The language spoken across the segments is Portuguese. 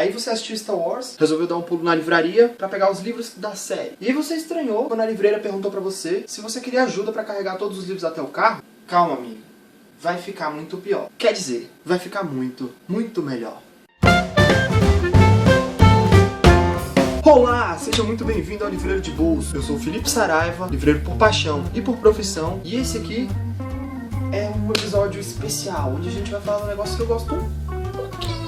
Aí você assistiu Star Wars, resolveu dar um pulo na livraria pra pegar os livros da série. E aí você estranhou quando a livreira perguntou pra você se você queria ajuda pra carregar todos os livros até o carro. Calma, amigo. Vai ficar muito pior. Quer dizer, vai ficar muito, muito melhor. Olá, seja muito bem-vindo ao Livreiro de Bolso. Eu sou o Felipe Saraiva, livreiro por paixão e por profissão. E esse aqui é um episódio especial, onde a gente vai falar um negócio que eu gosto um pouquinho.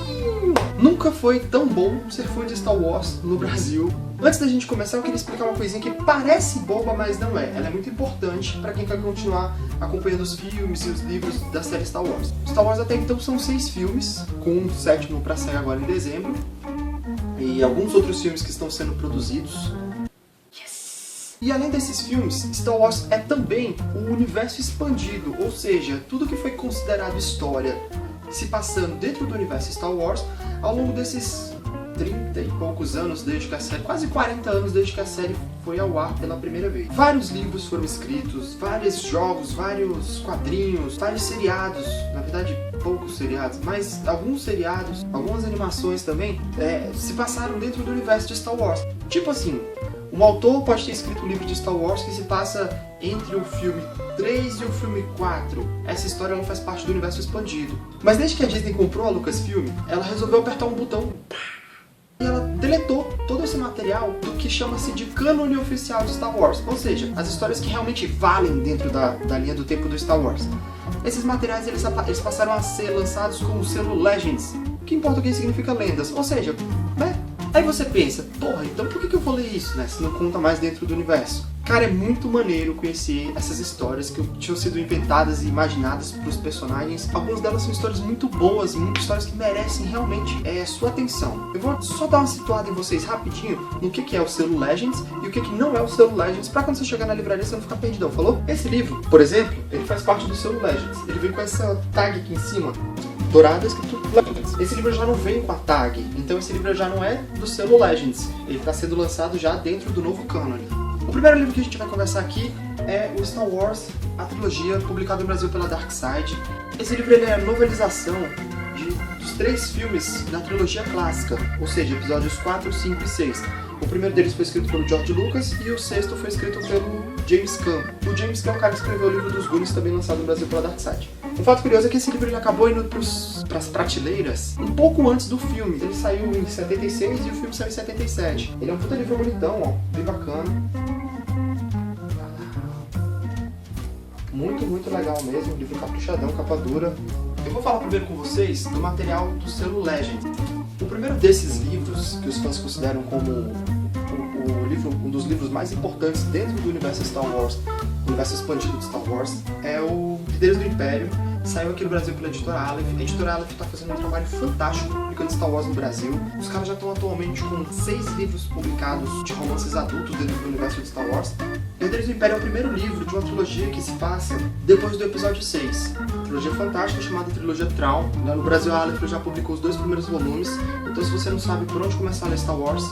Nunca foi tão bom ser fã de Star Wars no Brasil. Antes da gente começar, eu queria explicar uma coisinha que parece boba, mas não é. Ela é muito importante para quem quer continuar acompanhando os filmes e os livros da série Star Wars. Star Wars até então são 6 filmes, com um 7º para sair agora em dezembro. E alguns outros filmes que estão sendo produzidos. Yes! E além desses filmes, Star Wars é também um universo expandido, ou seja, tudo que foi considerado história se passando dentro do universo Star Wars ao longo desses 30 e poucos anos desde que a série, quase 40 anos desde que a série foi ao ar pela primeira vez. Vários livros foram escritos, vários jogos, vários quadrinhos, vários seriados, na verdade poucos seriados, mas alguns seriados, algumas animações também se passaram dentro do universo de Star Wars. Tipo assim, um autor pode ter escrito um livro de Star Wars que se passa entre o filme 3 e o filme 4. Essa história não faz parte do universo expandido. Mas desde que a Disney comprou a Lucasfilm, ela resolveu apertar um botão e ela deletou todo esse material do que chama-se de cânone oficial de Star Wars. Ou seja, as histórias que realmente valem dentro da linha do tempo do Star Wars. Esses materiais eles passaram a ser lançados com o selo Legends, que em português significa lendas. Ou seja, né? Aí você pensa, porra, então por que eu vou ler isso, né? Se não conta mais dentro do universo. Cara, é muito maneiro conhecer essas histórias que tinham sido inventadas e imaginadas pros personagens. Algumas delas são histórias muito boas, muitas histórias que merecem realmente sua atenção. Eu vou só dar uma situada em vocês rapidinho no que é o selo Legends e o que não é o selo Legends, pra quando você chegar na livraria você não ficar perdidão, falou? Esse livro, por exemplo, ele faz parte do selo Legends. Ele vem com essa tag aqui em cima, dourada, escrito Legends. Esse livro já não vem com a tag, então esse livro já não é do selo Legends. Ele está sendo lançado já dentro do novo cânone. O primeiro livro que a gente vai conversar aqui é o Star Wars, a trilogia, publicado no Brasil pela Dark Side. Esse livro ele é a novelização dos 3 filmes da trilogia clássica, ou seja, episódios 4, 5 e 6. O primeiro deles foi escrito pelo George Lucas e o 6º foi escrito pelo James Caan. O James Caan é o cara que escreveu o livro dos Goonies, também lançado no Brasil pela Dark Side. Um fato curioso é que esse livro ele acabou indo para as prateleiras um pouco antes do filme. Ele saiu em 76 e o filme saiu em 77. Ele é um puta livro bonitão, ó, bem bacana. Muito, muito legal mesmo, livro caprichadão, capa dura. Eu vou falar primeiro com vocês do material do selo Legend. O primeiro desses livros, que os fãs consideram como um dos livros mais importantes dentro do universo Star Wars, o universo expandido de Star Wars, é o Herdeiros do Império. Saiu aqui no Brasil pela Editora Aleph. A Editora Aleph está fazendo um trabalho fantástico publicando Star Wars no Brasil. Os caras já estão atualmente com 6 livros publicados de romances adultos dentro do universo de Star Wars. Herdeiros do Império é o primeiro livro de uma trilogia que se passa depois do episódio 6. Trilogia fantástica chamada Trilogia Thrawn. Lá no Brasil a Aleph já publicou os 2 primeiros volumes. Então se você não sabe por onde começar a ler Star Wars,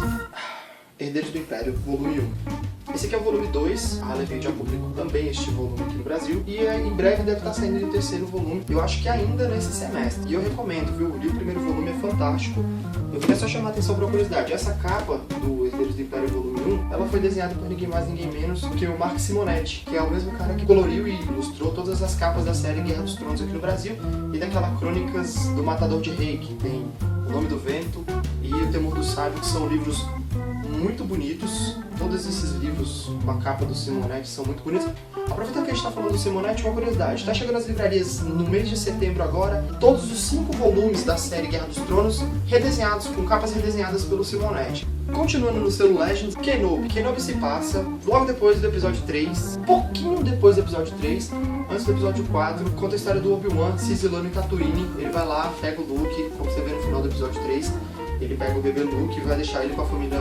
Herdeiros do Império, volume 1. Esse aqui é o volume 2, a Aleph já publicou também este volume aqui no Brasil. E em breve deve estar saindo o 3º volume, eu acho que ainda nesse semestre. E eu recomendo, viu? O primeiro volume é fantástico. Eu queria só chamar a atenção para uma curiosidade. Essa capa do Herdeiros do Império volume 1, ela foi desenhada por ninguém mais, ninguém menos do que o Mark Simonetti, que é o mesmo cara que coloriu e ilustrou todas as capas da série Guerra dos Tronos aqui no Brasil e daquela Crônicas do Matador de Rei, que tem O Nome do Vento e O Temor do Sábio, que são livros muito bonitos. Todos esses livros com a capa do Simonetti são muito bonitos. Aproveitando que a gente está falando do Simonetti, uma curiosidade. Está chegando às livrarias no mês de setembro agora todos os 5 volumes da série Guerra dos Tronos redesenhados, com capas redesenhadas pelo Simonetti. Continuando no selo Legends, Kenobi. Kenobi se passa logo depois do episódio 3, pouquinho depois do episódio 3, antes do episódio 4, conta a história do Obi-Wan se exilando em Tatooine. Ele vai lá, pega o Luke, como você vê no final do episódio 3, ele pega o bebê Luke e vai deixar ele com a família,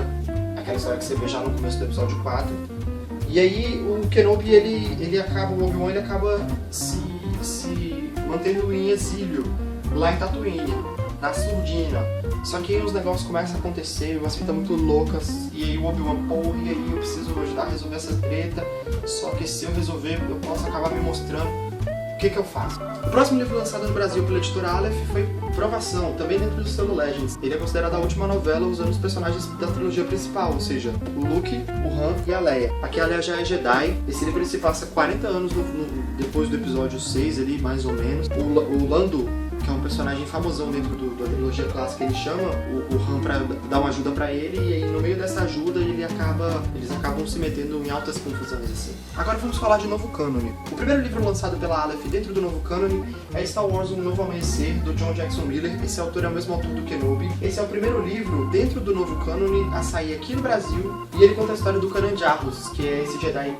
aquela história que você vê já no começo do episódio 4. E aí o Kenobi, o Obi-Wan ele acaba se mantendo em exílio lá em Tatooine, na surdina. Só que aí os negócios começam a acontecer, umas fitas muito loucas, e aí o Obi-Wan, porra, e aí eu preciso ajudar a resolver essa treta, só que se eu resolver, eu posso acabar me mostrando o que eu faço. O próximo livro lançado no Brasil pela Editora Aleph foi Provação, também dentro do selo Legends, ele é considerado a última novela usando os personagens da trilogia principal, ou seja, o Luke, o Han e a Leia. Aqui a Leia já é Jedi, esse livro ele se passa 40 anos depois do episódio 6 ali, mais ou menos. O Lando, que é um personagem famosão dentro da trilogia clássica, ele chama o Han pra dar uma ajuda pra ele, e aí no meio dessa ajuda eles acabam se metendo em altas confusões assim. Agora vamos falar de Novo Cânone. O primeiro livro lançado pela Aleph dentro do Novo Cânone é Star Wars Um Novo Amanhecer, do John Jackson Miller. Esse autor é o mesmo autor do Kenobi. Esse é o primeiro livro dentro do Novo Cânone a sair aqui no Brasil, e ele conta a história do Kanan Jarrus, que é esse Jedi,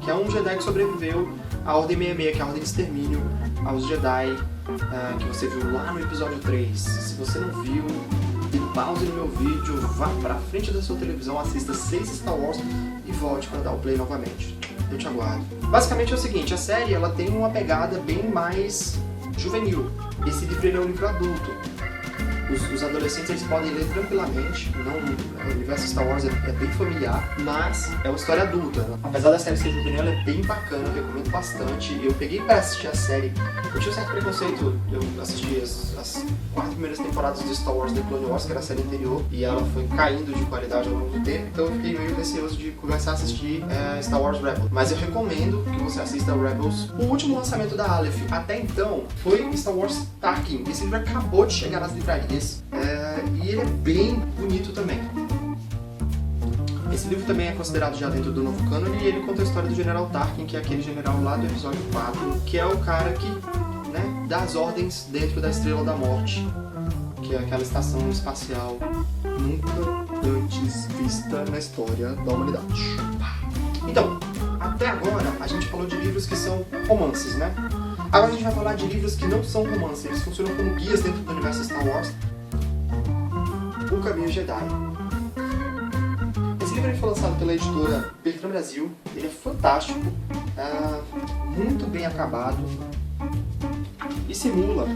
que é um Jedi que sobreviveu à Ordem 66, que é a Ordem de Extermínio aos Jedi, que você viu lá no episódio 3. Se você não viu, dê pause no meu vídeo, vá pra frente da sua televisão, assista 6 Star Wars e volte para dar o play novamente. Eu te aguardo. Basicamente é o seguinte, a série ela tem uma pegada bem mais juvenil. Esse livro ele é um livro adulto. Os adolescentes eles podem ler tranquilamente, o universo Star Wars é bem familiar, mas é uma história adulta. Apesar da série ser juvenil, ela é bem bacana, eu recomendo bastante. Eu peguei para assistir a série, eu tinha um certo preconceito, eu assisti as 4 primeiras temporadas de Star Wars The Clone Wars, que era a série anterior, e ela foi caindo de qualidade ao longo do tempo, então eu fiquei meio receoso de começar a assistir Star Wars Rebels. Mas eu recomendo que você assista Rebels. O último lançamento da Aleph até então foi Star Wars Tarkin. Esse livro acabou de chegar nas livrarias. E ele é bem bonito também. Esse livro também é considerado já dentro do Novo Cânone, e ele conta a história do General Tarkin, que é aquele general lá do episódio 4, que é o cara que, né, dá as ordens dentro da Estrela da Morte, que é aquela estação espacial nunca antes vista na história da humanidade. Então, até agora a gente falou de livros que são romances, né? Agora a gente vai falar de livros que não são romances, eles funcionam como guias dentro do universo Star Wars. O Caminho Jedi. Esse livro foi lançado pela editora Bertrand Brasil, ele é fantástico, muito bem acabado e simula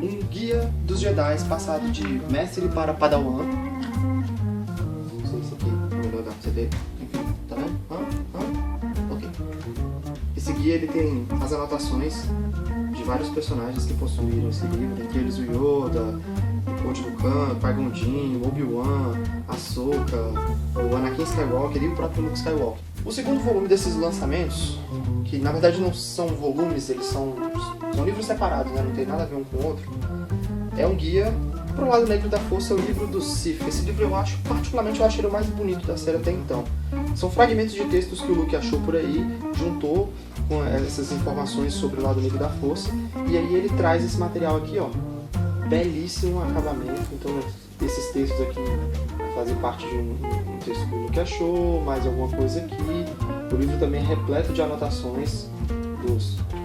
um guia dos Jedi passado de mestre para Padawan. Não sei se aqui é melhor dar pra você ver, enfim, tá vendo? Ok. Esse guia ele tem as anotações de vários personagens que possuíram esse livro, entre eles o Yoda, o Conde Dooku, Qui-Gon Jinn, o Obi-Wan, Ahsoka, o Anakin Skywalker e o próprio Luke Skywalker. O segundo volume desses lançamentos, que na verdade não são volumes, eles são livros separados, né? Não tem nada a ver um com o outro, é um guia pro lado negro da força, é o livro do Sith. Esse livro eu acho, particularmente, eu acho ele o mais bonito da série até então. São fragmentos de textos que o Luke achou por aí, juntou com essas informações sobre o lado negro da força, e aí ele traz esse material aqui, ó. Belíssimo acabamento. Então esses textos aqui fazem parte de um texto que o Luke achou, mais alguma coisa aqui. O livro também é repleto de anotações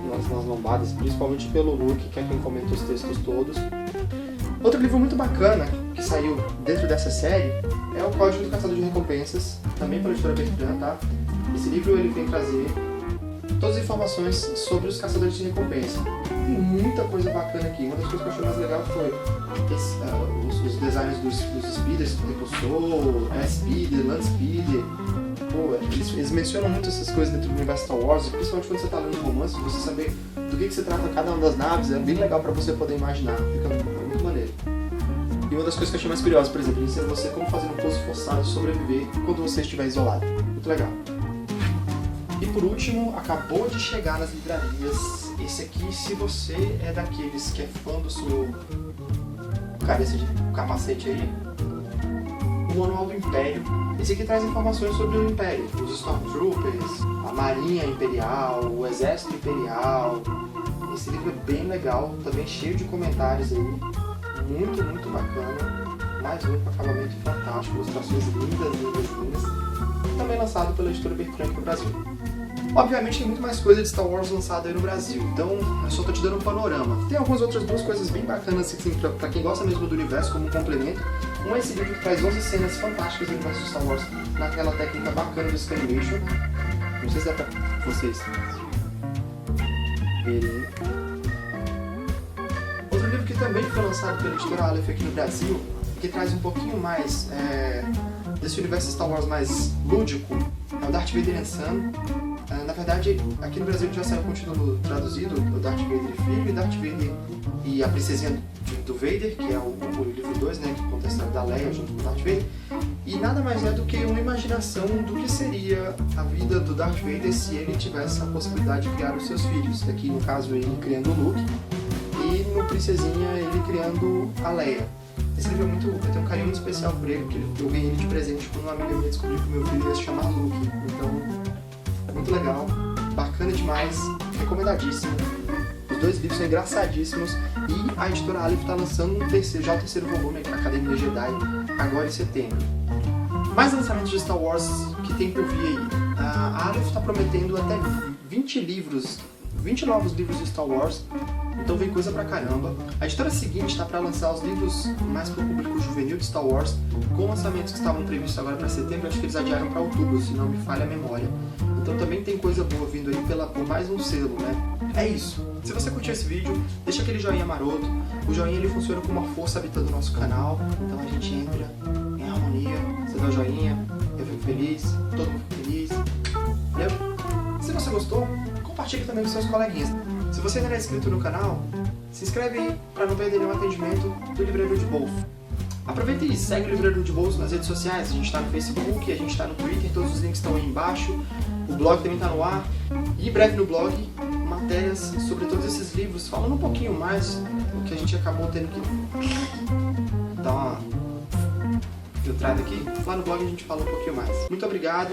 nas lombadas, principalmente pelo Luke, que é quem comenta os textos todos. Outro livro muito bacana que saiu dentro dessa série é o Código do Caçador de Recompensas, também pela editora Bertrand, tá? Esse livro ele vem trazer todas as informações sobre os caçadores de recompensa. Tem muita coisa bacana aqui. Uma das coisas que eu achei mais legal foi os designs dos speeders que depossou, Speeder, Land Speeder. Pô, eles mencionam muito essas coisas dentro do universo Star Wars, principalmente quando você está lendo um romance, você saber do que se trata cada uma das naves, é bem legal para você poder imaginar. Fica muito maneiro. E uma das coisas que eu achei mais curiosa, por exemplo, ensina você como fazer um pouso forçado e sobreviver quando você estiver isolado. Muito legal. E por último, acabou de chegar nas livrarias. Esse aqui, se você é daqueles que é fã do seu cabeça de capacete aí, o Manual do Império. Esse aqui traz informações sobre o Império, os Stormtroopers, a Marinha Imperial, o Exército Imperial. Esse livro é bem legal, também cheio de comentários aí, muito, muito bacana. Mais um acabamento fantástico, ilustrações lindas. Também lançado pela editora Bertrand aqui no Brasil. Obviamente tem muito mais coisa de Star Wars lançada aí no Brasil, então eu só tô te dando um panorama. Tem algumas outras duas coisas bem bacanas assim, pra quem gosta mesmo do universo como um complemento. Um é esse livro que traz 11 cenas fantásticas do universo de Star Wars naquela técnica bacana do Scanimation. Não sei se dá pra vocês verem. Outro livro que também foi lançado pela editora Aleph aqui no Brasil, que traz um pouquinho mais desse universo Star Wars mais lúdico, é o Darth Vader and Son. Na verdade, aqui no Brasil já saiu com o título traduzido, o Darth Vader e Filho, e Darth Vader e a Princesinha do Vader, que é o livro 2, né, que conta a história da Leia junto com o Darth Vader. E nada mais é do que uma imaginação do que seria a vida do Darth Vader se ele tivesse a possibilidade de criar os seus filhos. Aqui, no caso, ele criando o Luke, e no Princesinha ele criando a Leia. Esse livro é muito... eu tenho um carinho muito especial por ele, porque eu ganhei ele de presente quando uma amiga minha descobriu que meu filho ia se chamar Luke. Então, é muito legal, bacana demais, recomendadíssimo. Os dois livros são engraçadíssimos e a editora Aleph está lançando o terceiro volume, a Academia Jedi, agora em setembro. Mais lançamentos de Star Wars que tem por vir aí. A Aleph está prometendo até 20 novos livros de Star Wars, então vem coisa pra caramba. A editora seguinte está para lançar os livros mais para o público juvenil de Star Wars, com lançamentos que estavam previstos agora para setembro, acho que eles adiaram para outubro, se não me falha a memória. Então também tem coisa boa vindo aí por mais um selo, né? É isso. Se você curtiu esse vídeo, deixa aquele joinha maroto. O joinha ele funciona como uma força habitando o nosso canal, então a gente entra em harmonia. Você dá o joinha, eu fico feliz, todo mundo fica feliz. Valeu? Se você gostou, compartilhe também com seus coleguinhas. Se você ainda não é inscrito no canal, se inscreve aí para não perder nenhum atendimento do Livreiro de Bolso. Aproveita e segue o Livreiro de Bolso nas redes sociais. A gente está no Facebook, a gente está no Twitter, todos os links estão aí embaixo. O blog também está no ar. E em breve no blog, matérias sobre todos esses livros, falando um pouquinho mais do que a gente acabou tendo que dar uma filtrada aqui. Lá no blog a gente fala um pouquinho mais. Muito obrigado,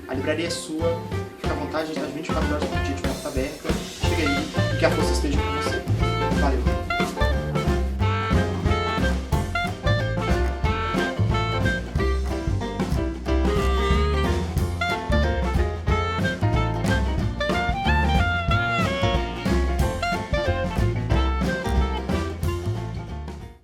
a livraria é sua. Fica à vontade, a gente está 24 horas por dia de porta aberta. Chega aí e que a força esteja com você. Valeu!